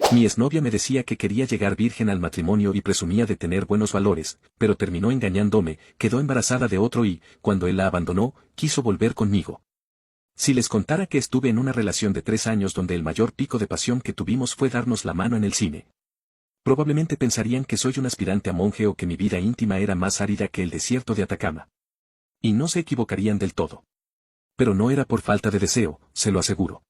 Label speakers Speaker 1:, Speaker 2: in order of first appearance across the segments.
Speaker 1: Mi exnovia me decía que quería llegar virgen al matrimonio y presumía de tener buenos valores, pero terminó engañándome, quedó embarazada de otro y, cuando él la abandonó, quiso volver conmigo. Si les contara que estuve en una relación de 3 años donde el mayor pico de pasión que tuvimos fue darnos la mano en el cine. Probablemente pensarían que soy un aspirante a monje o que mi vida íntima era más árida que el desierto de Atacama. Y no se equivocarían del todo. Pero no era por falta de deseo, se lo aseguro.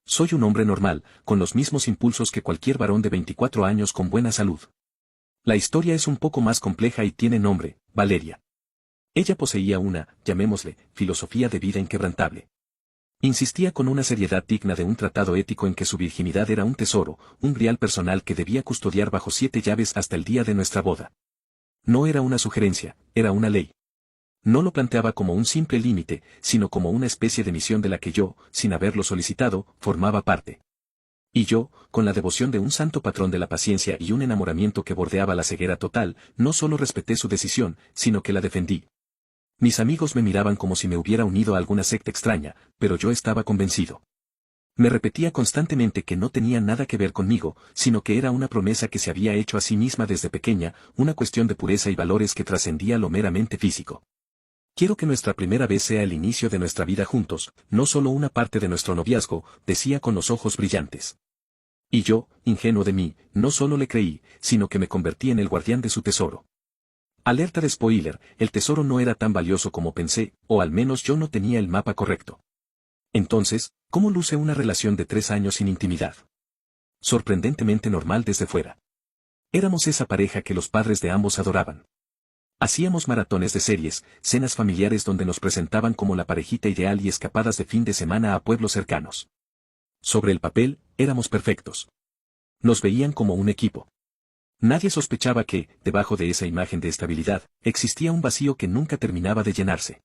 Speaker 1: Soy un hombre normal, con los mismos impulsos que cualquier varón de 24 años con buena salud. La historia es un poco más compleja y tiene nombre, Valeria. Ella poseía una, llamémosle, filosofía de vida inquebrantable. Insistía con una seriedad digna de un tratado ético en que su virginidad era un tesoro, un grial personal que debía custodiar bajo 7 llaves hasta el día de nuestra boda. No era una sugerencia, era una ley. No lo planteaba como un simple límite, sino como una especie de misión de la que yo, sin haberlo solicitado, formaba parte. Y yo, con la devoción de un santo patrón de la paciencia y un enamoramiento que bordeaba la ceguera total, no solo respeté su decisión, sino que la defendí. Mis amigos me miraban como si me hubiera unido a alguna secta extraña, pero yo estaba convencido. Me repetía constantemente que no tenía nada que ver conmigo, sino que era una promesa que se había hecho a sí misma desde pequeña, una cuestión de pureza y valores que trascendía lo meramente físico. Quiero que nuestra primera vez sea el inicio de nuestra vida juntos, no solo una parte de nuestro noviazgo, decía con los ojos brillantes. Y yo, ingenuo de mí, no solo le creí, sino que me convertí en el guardián de su tesoro. Alerta de spoiler, el tesoro no era tan valioso como pensé, o al menos yo no tenía el mapa correcto. Entonces, ¿cómo luce una relación de 3 años sin intimidad? Sorprendentemente normal desde fuera. Éramos esa pareja que los padres de ambos adoraban. Hacíamos maratones de series, cenas familiares donde nos presentaban como la parejita ideal y escapadas de fin de semana a pueblos cercanos. Sobre el papel, éramos perfectos. Nos veían como un equipo. Nadie sospechaba que, debajo de esa imagen de estabilidad, existía un vacío que nunca terminaba de llenarse.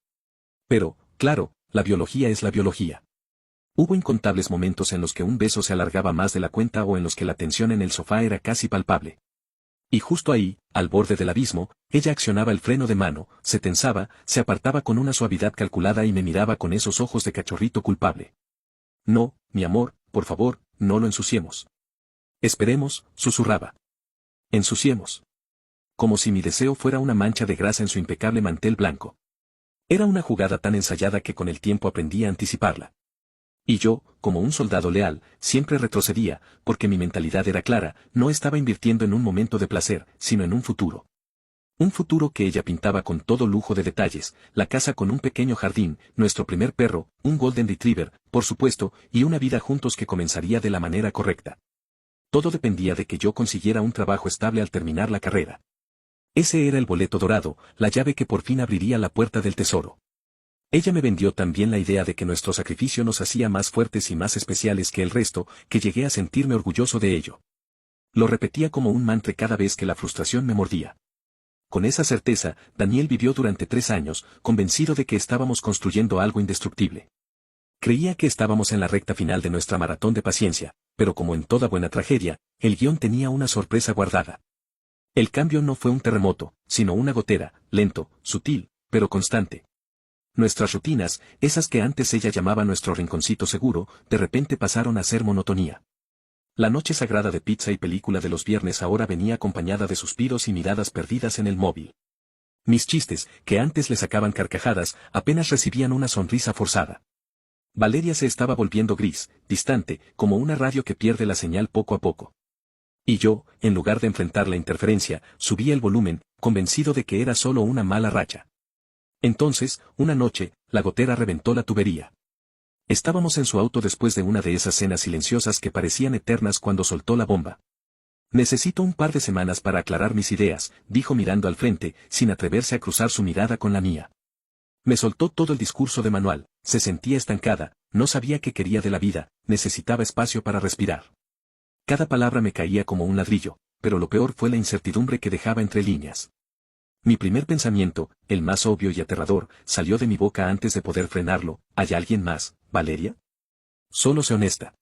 Speaker 1: Pero, claro, la biología es la biología. Hubo incontables momentos en los que un beso se alargaba más de la cuenta o en los que la tensión en el sofá era casi palpable. Y justo ahí, al borde del abismo, ella accionaba el freno de mano, se tensaba, se apartaba con una suavidad calculada y me miraba con esos ojos de cachorrito culpable. No, mi amor, por favor, no lo ensuciemos. Esperemos, susurraba. Ensuciemos. Como si mi deseo fuera una mancha de grasa en su impecable mantel blanco. Era una jugada tan ensayada que con el tiempo aprendí a anticiparla. Y yo, como un soldado leal, siempre retrocedía, porque mi mentalidad era clara, no estaba invirtiendo en un momento de placer, sino en un futuro. Un futuro que ella pintaba con todo lujo de detalles, la casa con un pequeño jardín, nuestro primer perro, un Golden Retriever, por supuesto, y una vida juntos que comenzaría de la manera correcta. Todo dependía de que yo consiguiera un trabajo estable al terminar la carrera. Ese era el boleto dorado, la llave que por fin abriría la puerta del tesoro. Ella me vendió también la idea de que nuestro sacrificio nos hacía más fuertes y más especiales que el resto, que llegué a sentirme orgulloso de ello. Lo repetía como un mantra cada vez que la frustración me mordía. Con esa certeza, Daniel vivió durante 3 años, convencido de que estábamos construyendo algo indestructible. Creía que estábamos en la recta final de nuestra maratón de paciencia, pero como en toda buena tragedia, el guión tenía una sorpresa guardada. El cambio no fue un terremoto, sino una gotera, lento, sutil, pero constante. Nuestras rutinas, esas que antes ella llamaba nuestro rinconcito seguro, de repente pasaron a ser monotonía. La noche sagrada de pizza y película de los viernes ahora venía acompañada de suspiros y miradas perdidas en el móvil. Mis chistes, que antes le sacaban carcajadas, apenas recibían una sonrisa forzada. Valeria se estaba volviendo gris, distante, como una radio que pierde la señal poco a poco. Y yo, en lugar de enfrentar la interferencia, subía el volumen, convencido de que era solo una mala racha. Entonces, una noche, la gotera reventó la tubería. Estábamos en su auto después de una de esas cenas silenciosas que parecían eternas cuando soltó la bomba. Necesito un par de semanas para aclarar mis ideas, dijo mirando al frente, sin atreverse a cruzar su mirada con la mía. Me soltó todo el discurso de manual, se sentía estancada, no sabía qué quería de la vida, necesitaba espacio para respirar. Cada palabra me caía como un ladrillo, pero lo peor fue la incertidumbre que dejaba entre líneas. Mi primer pensamiento, el más obvio y aterrador, salió de mi boca antes de poder frenarlo. ¿Hay alguien más, Valeria? Solo sé honesta.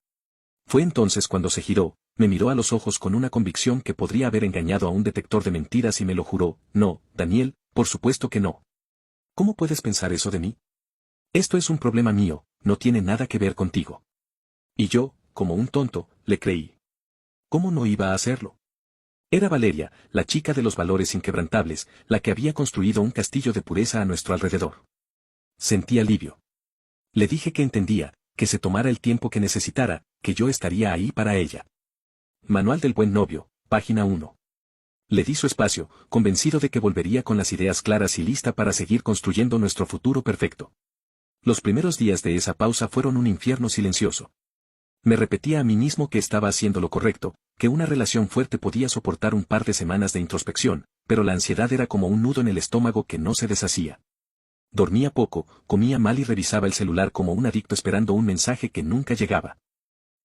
Speaker 1: Fue entonces cuando se giró, me miró a los ojos con una convicción que podría haber engañado a un detector de mentiras y me lo juró. No, Daniel, por supuesto que no. ¿Cómo puedes pensar eso de mí? Esto es un problema mío, no tiene nada que ver contigo. Y yo, como un tonto, le creí. ¿Cómo no iba a hacerlo? Era Valeria, la chica de los valores inquebrantables, la que había construido un castillo de pureza a nuestro alrededor. Sentí alivio. Le dije que entendía, que se tomara el tiempo que necesitara, que yo estaría ahí para ella. Manual del buen novio, página 1. Le di su espacio, convencido de que volvería con las ideas claras y lista para seguir construyendo nuestro futuro perfecto. Los primeros días de esa pausa fueron un infierno silencioso. Me repetía a mí mismo que estaba haciendo lo correcto, que una relación fuerte podía soportar un par de semanas de introspección, pero la ansiedad era como un nudo en el estómago que no se deshacía. Dormía poco, comía mal y revisaba el celular como un adicto esperando un mensaje que nunca llegaba.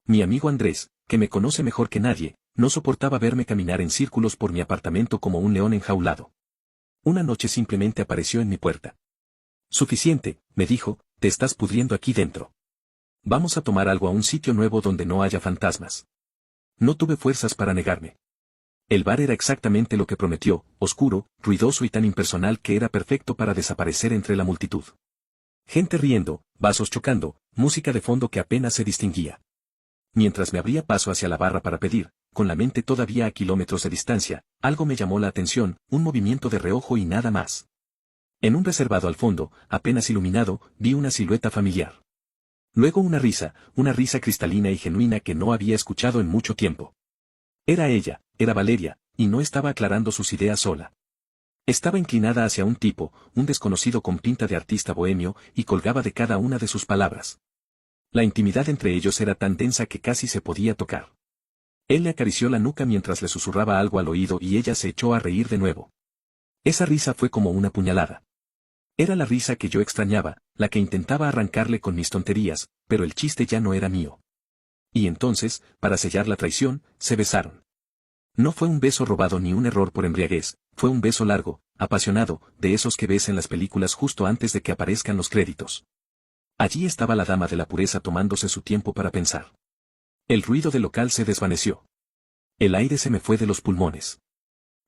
Speaker 1: Mi amigo Andrés, que me conoce mejor que nadie, no soportaba verme caminar en círculos por mi apartamento como un león enjaulado. Una noche simplemente apareció en mi puerta. Suficiente, me dijo, te estás pudriendo aquí dentro. Vamos a tomar algo a un sitio nuevo donde no haya fantasmas. No tuve fuerzas para negarme. El bar era exactamente lo que prometió, oscuro, ruidoso y tan impersonal que era perfecto para desaparecer entre la multitud. Gente riendo, vasos chocando, música de fondo que apenas se distinguía. Mientras me abría paso hacia la barra para pedir, con la mente todavía a kilómetros de distancia, algo me llamó la atención, un movimiento de reojo y nada más. En un reservado al fondo, apenas iluminado, vi una silueta familiar. Luego una risa cristalina y genuina que no había escuchado en mucho tiempo. Era ella, era Valeria, y no estaba aclarando sus ideas sola. Estaba inclinada hacia un tipo, un desconocido con pinta de artista bohemio, y colgaba de cada una de sus palabras. La intimidad entre ellos era tan densa que casi se podía tocar. Él le acarició la nuca mientras le susurraba algo al oído y ella se echó a reír de nuevo. Esa risa fue como una puñalada. Era la risa que yo extrañaba, la que intentaba arrancarle con mis tonterías, pero el chiste ya no era mío. Y entonces, para sellar la traición, se besaron. No fue un beso robado ni un error por embriaguez, fue un beso largo, apasionado, de esos que ves en las películas justo antes de que aparezcan los créditos. Allí estaba la dama de la pureza tomándose su tiempo para pensar. El ruido del local se desvaneció. El aire se me fue de los pulmones.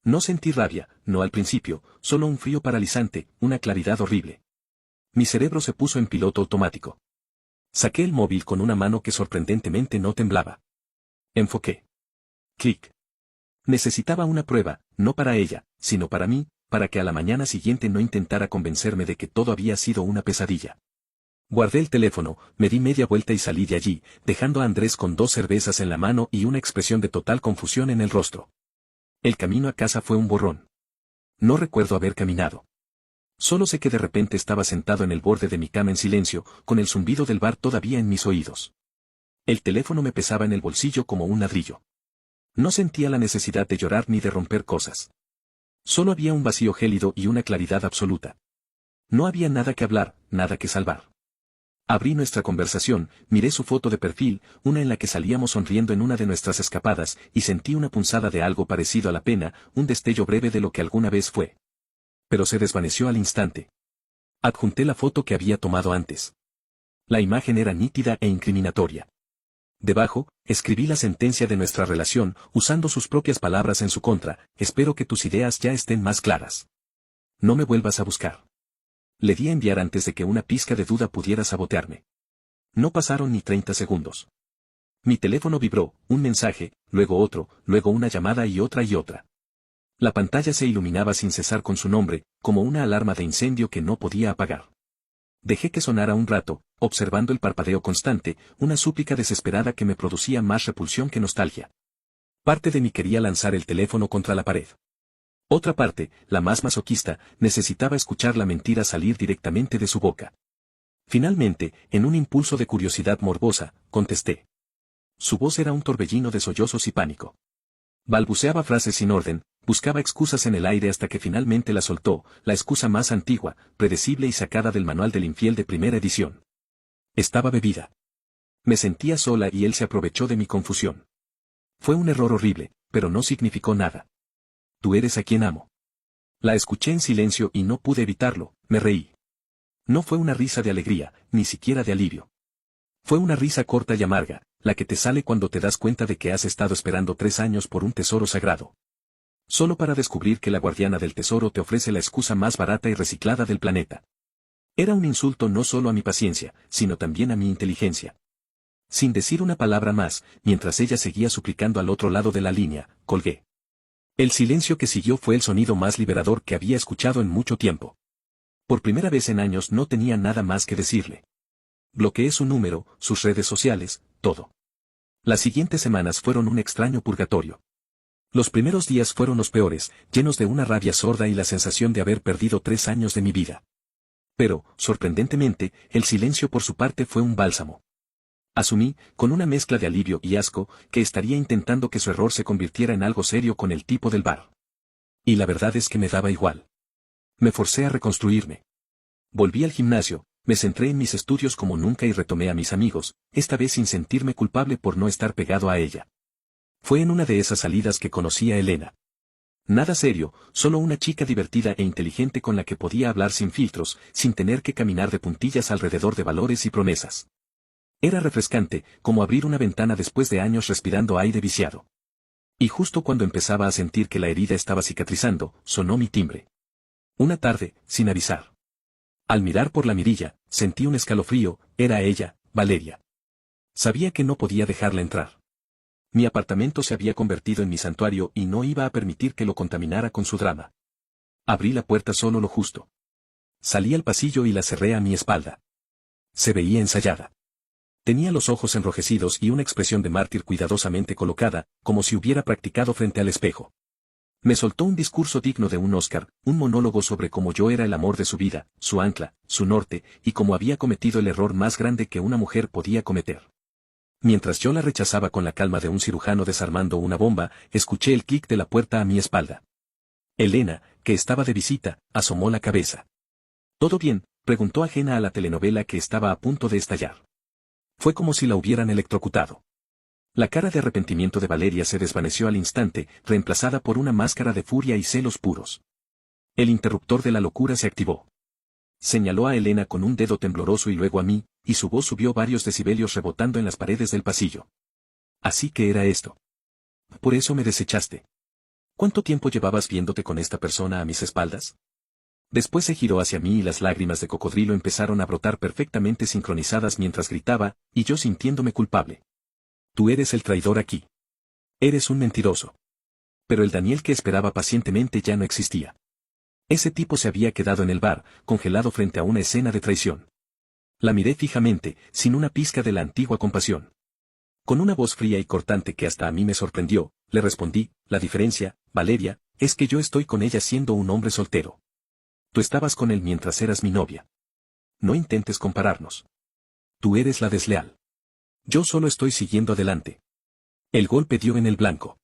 Speaker 1: No sentí rabia, no al principio, solo un frío paralizante, una claridad horrible. Mi cerebro se puso en piloto automático. Saqué el móvil con una mano que sorprendentemente no temblaba. Enfoqué. Clic. Necesitaba una prueba, no para ella, sino para mí, para que a la mañana siguiente no intentara convencerme de que todo había sido una pesadilla. Guardé el teléfono, me di media vuelta y salí de allí, dejando a Andrés con 2 cervezas en la mano y una expresión de total confusión en el rostro. El camino a casa fue un borrón. No recuerdo haber caminado. Solo sé que de repente estaba sentado en el borde de mi cama en silencio, con el zumbido del bar todavía en mis oídos. El teléfono me pesaba en el bolsillo como un ladrillo. No sentía la necesidad de llorar ni de romper cosas. Solo había un vacío gélido y una claridad absoluta. No había nada que hablar, nada que salvar. Abrí nuestra conversación, miré su foto de perfil, una en la que salíamos sonriendo en una de nuestras escapadas, y sentí una punzada de algo parecido a la pena, un destello breve de lo que alguna vez fue. Pero se desvaneció al instante. Adjunté la foto que había tomado antes. La imagen era nítida e incriminatoria. Debajo, escribí la sentencia de nuestra relación, usando sus propias palabras en su contra: espero que tus ideas ya estén más claras. No me vuelvas a buscar. Le di a enviar antes de que una pizca de duda pudiera sabotearme. No pasaron ni 30 segundos. Mi teléfono vibró, un mensaje, luego otro, luego una llamada y otra y otra. La pantalla se iluminaba sin cesar con su nombre, como una alarma de incendio que no podía apagar. Dejé que sonara un rato, observando el parpadeo constante, una súplica desesperada que me producía más repulsión que nostalgia. Parte de mí quería lanzar el teléfono contra la pared. Otra parte, la más masoquista, necesitaba escuchar la mentira salir directamente de su boca. Finalmente, en un impulso de curiosidad morbosa, contesté. Su voz era un torbellino de sollozos y pánico. Balbuceaba frases sin orden, buscaba excusas en el aire hasta que finalmente la soltó, la excusa más antigua, predecible y sacada del manual del infiel de primera edición. Estaba bebida. Me sentía sola y él se aprovechó de mi confusión. Fue un error horrible, pero no significó nada. Tú eres a quien amo. La escuché en silencio y no pude evitarlo, me reí. No fue una risa de alegría, ni siquiera de alivio. Fue una risa corta y amarga, la que te sale cuando te das cuenta de que has estado esperando 3 años por un tesoro sagrado. Solo para descubrir que la guardiana del tesoro te ofrece la excusa más barata y reciclada del planeta. Era un insulto no solo a mi paciencia, sino también a mi inteligencia. Sin decir una palabra más, mientras ella seguía suplicando al otro lado de la línea, colgué. El silencio que siguió fue el sonido más liberador que había escuchado en mucho tiempo. Por primera vez en años no tenía nada más que decirle. Bloqueé su número, sus redes sociales, todo. Las siguientes semanas fueron un extraño purgatorio. Los primeros días fueron los peores, llenos de una rabia sorda y la sensación de haber perdido 3 años de mi vida. Pero, sorprendentemente, el silencio por su parte fue un bálsamo. Asumí, con una mezcla de alivio y asco, que estaría intentando que su error se convirtiera en algo serio con el tipo del bar. Y la verdad es que me daba igual. Me forcé a reconstruirme. Volví al gimnasio, me centré en mis estudios como nunca y retomé a mis amigos, esta vez sin sentirme culpable por no estar pegado a ella. Fue en una de esas salidas que conocí a Elena. Nada serio, solo una chica divertida e inteligente con la que podía hablar sin filtros, sin tener que caminar de puntillas alrededor de valores y promesas. Era refrescante, como abrir una ventana después de años respirando aire viciado. Y justo cuando empezaba a sentir que la herida estaba cicatrizando, sonó mi timbre. Una tarde, sin avisar. Al mirar por la mirilla, sentí un escalofrío, era ella, Valeria. Sabía que no podía dejarla entrar. Mi apartamento se había convertido en mi santuario y no iba a permitir que lo contaminara con su drama. Abrí la puerta solo lo justo. Salí al pasillo y la cerré a mi espalda. Se veía ensayada. Tenía los ojos enrojecidos y una expresión de mártir cuidadosamente colocada, como si hubiera practicado frente al espejo. Me soltó un discurso digno de un Oscar, un monólogo sobre cómo yo era el amor de su vida, su ancla, su norte, y cómo había cometido el error más grande que una mujer podía cometer. Mientras yo la rechazaba con la calma de un cirujano desarmando una bomba, escuché el clic de la puerta a mi espalda. Elena, que estaba de visita, asomó la cabeza. ¿Todo bien?, preguntó ajena a la telenovela que estaba a punto de estallar. Fue como si la hubieran electrocutado. La cara de arrepentimiento de Valeria se desvaneció al instante, reemplazada por una máscara de furia y celos puros. El interruptor de la locura se activó. Señaló a Elena con un dedo tembloroso y luego a mí, y su voz subió varios decibelios rebotando en las paredes del pasillo. Así que era esto. Por eso me desechaste. ¿Cuánto tiempo llevabas viéndote con esta persona a mis espaldas? Después se giró hacia mí y las lágrimas de cocodrilo empezaron a brotar perfectamente sincronizadas mientras gritaba, y yo sintiéndome culpable. Tú eres el traidor aquí. Eres un mentiroso. Pero el Daniel que esperaba pacientemente ya no existía. Ese tipo se había quedado en el bar, congelado frente a una escena de traición. La miré fijamente, sin una pizca de la antigua compasión. Con una voz fría y cortante que hasta a mí me sorprendió, le respondí, la diferencia, Valeria, es que yo estoy con ella siendo un hombre soltero. Tú estabas con él mientras eras mi novia. No intentes compararnos. Tú eres la desleal. Yo solo estoy siguiendo adelante. El golpe dio en el blanco.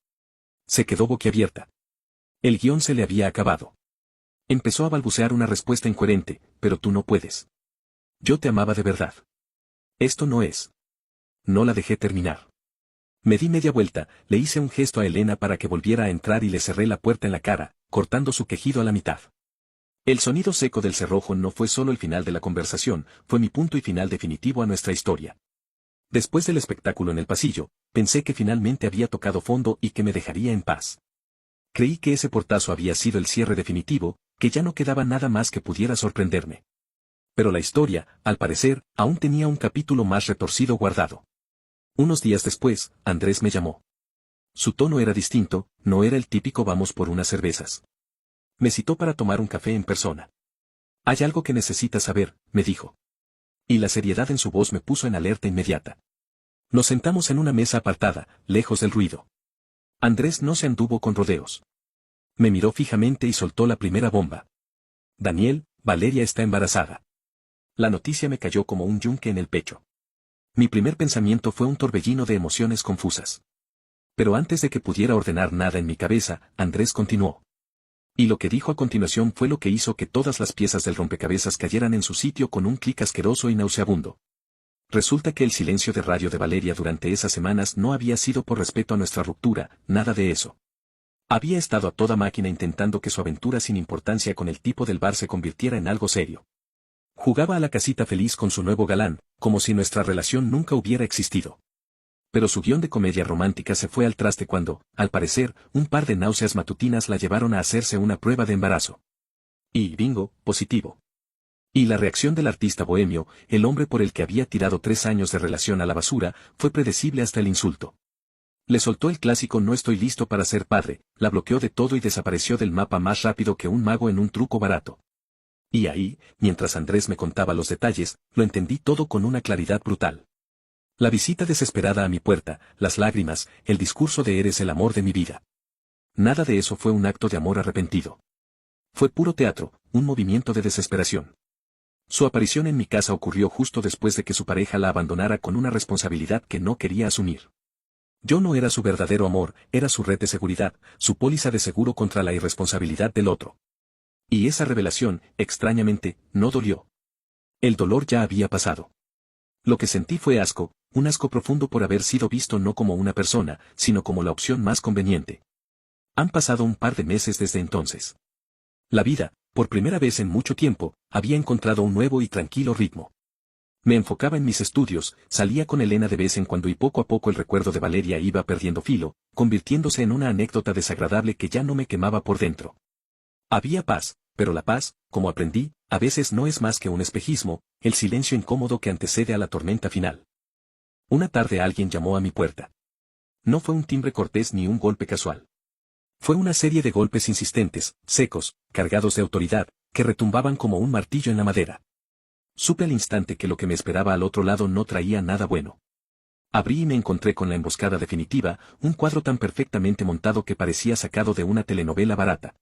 Speaker 1: Se quedó boquiabierta. El guión se le había acabado. Empezó a balbucear una respuesta incoherente, pero tú no puedes. Yo te amaba de verdad. Esto no es. No la dejé terminar. Me di media vuelta, le hice un gesto a Elena para que volviera a entrar y le cerré la puerta en la cara, cortando su quejido a la mitad. El sonido seco del cerrojo no fue solo el final de la conversación, fue mi punto y final definitivo a nuestra historia. Después del espectáculo en el pasillo, pensé que finalmente había tocado fondo y que me dejaría en paz. Creí que ese portazo había sido el cierre definitivo, que ya no quedaba nada más que pudiera sorprenderme. Pero la historia, al parecer, aún tenía un capítulo más retorcido guardado. Unos días después, Andrés me llamó. Su tono era distinto, no era el típico vamos por unas cervezas. Me citó para tomar un café en persona. Hay algo que necesitas saber, me dijo. Y la seriedad en su voz me puso en alerta inmediata. Nos sentamos en una mesa apartada, lejos del ruido. Andrés no se anduvo con rodeos. Me miró fijamente y soltó la primera bomba. Daniel, Valeria está embarazada. La noticia me cayó como un yunque en el pecho. Mi primer pensamiento fue un torbellino de emociones confusas. Pero antes de que pudiera ordenar nada en mi cabeza, Andrés continuó. Y lo que dijo a continuación fue lo que hizo que todas las piezas del rompecabezas cayeran en su sitio con un clic asqueroso y nauseabundo. Resulta que el silencio de radio de Valeria durante esas semanas no había sido por respeto a nuestra ruptura, nada de eso. Había estado a toda máquina intentando que su aventura sin importancia con el tipo del bar se convirtiera en algo serio. Jugaba a la casita feliz con su nuevo galán, como si nuestra relación nunca hubiera existido. Pero su guión de comedia romántica se fue al traste cuando, al parecer, un par de náuseas matutinas la llevaron a hacerse una prueba de embarazo. Y bingo, positivo. Y la reacción del artista bohemio, el hombre por el que había tirado 3 años de relación a la basura, fue predecible hasta el insulto. Le soltó el clásico "no estoy listo para ser padre", la bloqueó de todo y desapareció del mapa más rápido que un mago en un truco barato. Y ahí, mientras Andrés me contaba los detalles, lo entendí todo con una claridad brutal. La visita desesperada a mi puerta, las lágrimas, el discurso de "eres el amor de mi vida". Nada de eso fue un acto de amor arrepentido. Fue puro teatro, un movimiento de desesperación. Su aparición en mi casa ocurrió justo después de que su pareja la abandonara con una responsabilidad que no quería asumir. Yo no era su verdadero amor, era su red de seguridad, su póliza de seguro contra la irresponsabilidad del otro. Y esa revelación, extrañamente, no dolió. El dolor ya había pasado. Lo que sentí fue asco, un asco profundo por haber sido visto no como una persona, sino como la opción más conveniente. Han pasado un par de meses desde entonces. La vida, por primera vez en mucho tiempo, había encontrado un nuevo y tranquilo ritmo. Me enfocaba en mis estudios, salía con Elena de vez en cuando y poco a poco el recuerdo de Valeria iba perdiendo filo, convirtiéndose en una anécdota desagradable que ya no me quemaba por dentro. Había paz, pero la paz, como aprendí, a veces no es más que un espejismo, el silencio incómodo que antecede a la tormenta final. Una tarde alguien llamó a mi puerta. No fue un timbre cortés ni un golpe casual. Fue una serie de golpes insistentes, secos, cargados de autoridad, que retumbaban como un martillo en la madera. Supe al instante que lo que me esperaba al otro lado no traía nada bueno. Abrí y me encontré con la emboscada definitiva, un cuadro tan perfectamente montado que parecía sacado de una telenovela barata.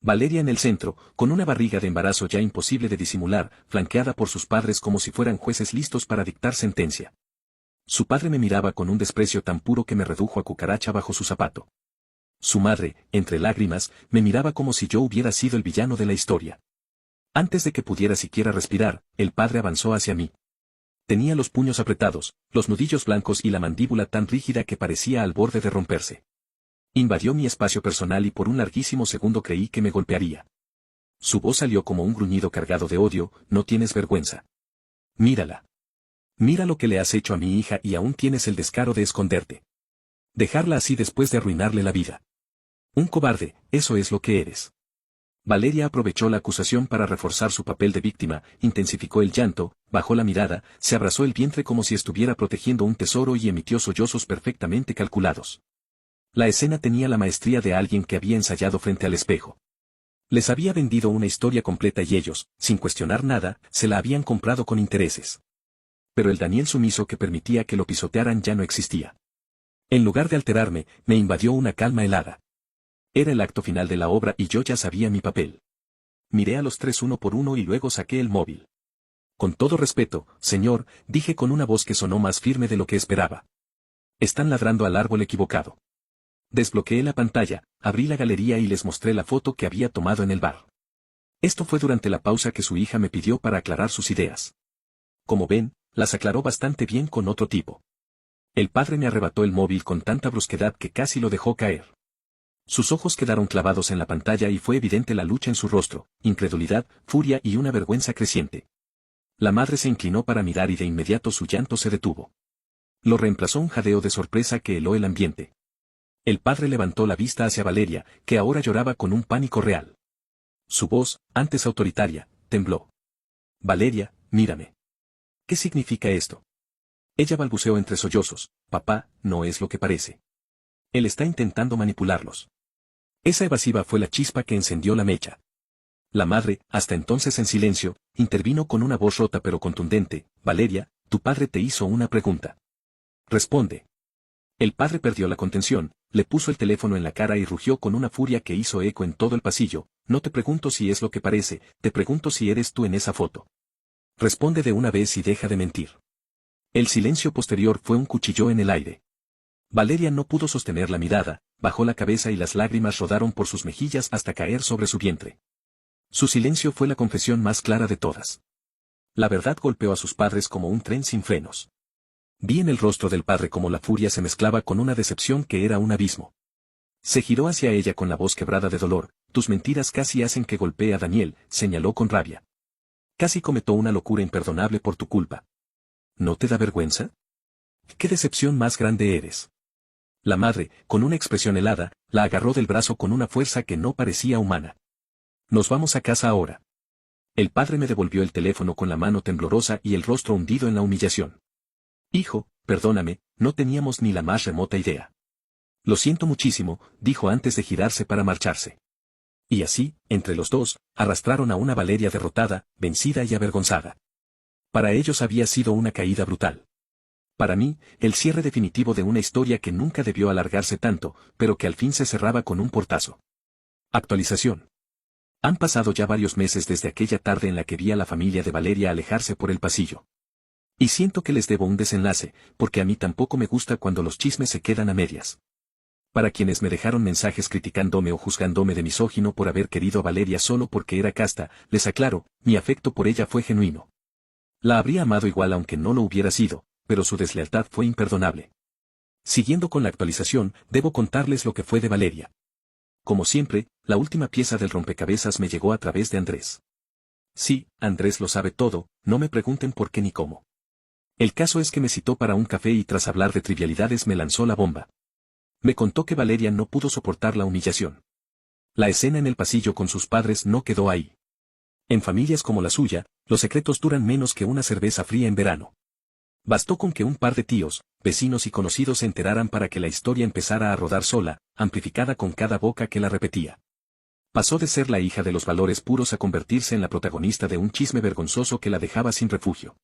Speaker 1: Valeria en el centro, con una barriga de embarazo ya imposible de disimular, flanqueada por sus padres como si fueran jueces listos para dictar sentencia. Su padre me miraba con un desprecio tan puro que me redujo a cucaracha bajo su zapato. Su madre, entre lágrimas, me miraba como si yo hubiera sido el villano de la historia. Antes de que pudiera siquiera respirar, el padre avanzó hacia mí. Tenía los puños apretados, los nudillos blancos y la mandíbula tan rígida que parecía al borde de romperse. Invadió mi espacio personal y por un larguísimo segundo creí que me golpearía. Su voz salió como un gruñido cargado de odio: "No tienes vergüenza. Mírala. Mira lo que le has hecho a mi hija y aún tienes el descaro de esconderte. Dejarla así después de arruinarle la vida. Un cobarde, eso es lo que eres". Valeria aprovechó la acusación para reforzar su papel de víctima, intensificó el llanto, bajó la mirada, se abrazó el vientre como si estuviera protegiendo un tesoro y emitió sollozos perfectamente calculados. La escena tenía la maestría de alguien que había ensayado frente al espejo. Les había vendido una historia completa y ellos, sin cuestionar nada, se la habían comprado con intereses. Pero el Daniel sumiso que permitía que lo pisotearan ya no existía. En lugar de alterarme, me invadió una calma helada. Era el acto final de la obra y yo ya sabía mi papel. Miré a los tres uno por uno y luego saqué el móvil. "Con todo respeto, señor", dije con una voz que sonó más firme de lo que esperaba. "Están ladrando al árbol equivocado". Desbloqueé la pantalla, abrí la galería y les mostré la foto que había tomado en el bar. Esto fue durante la pausa que su hija me pidió para aclarar sus ideas. Como ven, las aclaró bastante bien con otro tipo. El padre me arrebató el móvil con tanta brusquedad que casi lo dejó caer. Sus ojos quedaron clavados en la pantalla y fue evidente la lucha en su rostro, incredulidad, furia y una vergüenza creciente. La madre se inclinó para mirar y de inmediato su llanto se detuvo. Lo reemplazó un jadeo de sorpresa que heló el ambiente. El padre levantó la vista hacia Valeria, que ahora lloraba con un pánico real. Su voz, antes autoritaria, tembló. "Valeria, mírame. ¿Qué significa esto?". Ella balbuceó entre sollozos: "Papá, no es lo que parece. Él está intentando manipularlos". Esa evasiva fue la chispa que encendió la mecha. La madre, hasta entonces en silencio, intervino con una voz rota pero contundente: "Valeria, tu padre te hizo una pregunta. Responde". El padre perdió la contención, le puso el teléfono en la cara y rugió con una furia que hizo eco en todo el pasillo: "No te pregunto si es lo que parece, te pregunto si eres tú en esa foto. Responde de una vez y deja de mentir". El silencio posterior fue un cuchillo en el aire. Valeria no pudo sostener la mirada, bajó la cabeza y las lágrimas rodaron por sus mejillas hasta caer sobre su vientre. Su silencio fue la confesión más clara de todas. La verdad golpeó a sus padres como un tren sin frenos. Vi en el rostro del padre cómo la furia se mezclaba con una decepción que era un abismo. Se giró hacia ella con la voz quebrada de dolor: "Tus mentiras casi hacen que golpee a Daniel", señaló con rabia. "Casi cometió una locura imperdonable por tu culpa. ¿No te da vergüenza? ¿Qué decepción más grande eres?". La madre, con una expresión helada, la agarró del brazo con una fuerza que no parecía humana. "Nos vamos a casa ahora. El padre me devolvió el teléfono con la mano temblorosa y el rostro hundido en la humillación. Hijo, perdóname, no teníamos ni la más remota idea. Lo siento muchísimo, dijo antes de girarse para marcharse. Y así, entre los dos, arrastraron a una Valeria derrotada, vencida y avergonzada. Para ellos había sido una caída brutal. Para mí, el cierre definitivo de una historia que nunca debió alargarse tanto, pero que al fin se cerraba con un portazo. Actualización. Han pasado ya varios meses desde aquella tarde en la que vi a la familia de Valeria alejarse por el pasillo. Y siento que les debo un desenlace, porque a mí tampoco me gusta cuando los chismes se quedan a medias. Para quienes me dejaron mensajes criticándome o juzgándome de misógino por haber querido a Valeria solo porque era casta, les aclaro, mi afecto por ella fue genuino. La habría amado igual aunque no lo hubiera sido, pero su deslealtad fue imperdonable. Siguiendo con la actualización, debo contarles lo que fue de Valeria. Como siempre, la última pieza del rompecabezas me llegó a través de Andrés. Sí, Andrés lo sabe todo, no me pregunten por qué ni cómo. El caso es que me citó para un café y tras hablar de trivialidades me lanzó la bomba. Me contó que Valeria no pudo soportar la humillación. La escena en el pasillo con sus padres no quedó ahí. En familias como la suya, los secretos duran menos que una cerveza fría en verano. Bastó con que un par de tíos, vecinos y conocidos se enteraran para que la historia empezara a rodar sola, amplificada con cada boca que la repetía. Pasó de ser la hija de los valores puros a convertirse en la protagonista de un chisme vergonzoso que la dejaba sin refugio.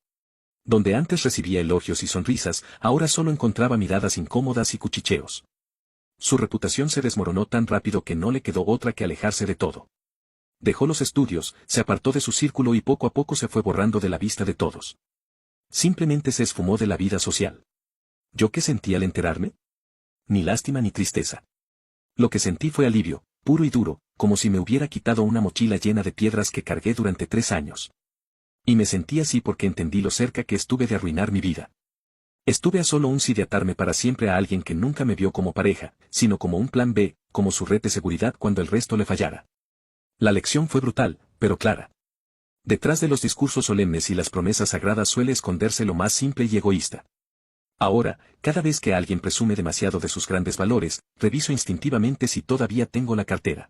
Speaker 1: Donde antes recibía elogios y sonrisas, ahora solo encontraba miradas incómodas y cuchicheos. Su reputación se desmoronó tan rápido que no le quedó otra que alejarse de todo. Dejó los estudios, se apartó de su círculo y poco a poco se fue borrando de la vista de todos. Simplemente se esfumó de la vida social. ¿Yo qué sentí al enterarme? Ni lástima ni tristeza. Lo que sentí fue alivio, puro y duro, como si me hubiera quitado una mochila llena de piedras que cargué durante 3 años. Y me sentí así porque entendí lo cerca que estuve de arruinar mi vida. Estuve a solo un sí de atarme para siempre a alguien que nunca me vio como pareja, sino como un plan B, como su red de seguridad cuando el resto le fallara. La lección fue brutal, pero clara. Detrás de los discursos solemnes y las promesas sagradas suele esconderse lo más simple y egoísta. Ahora, cada vez que alguien presume demasiado de sus grandes valores, reviso instintivamente si todavía tengo la cartera.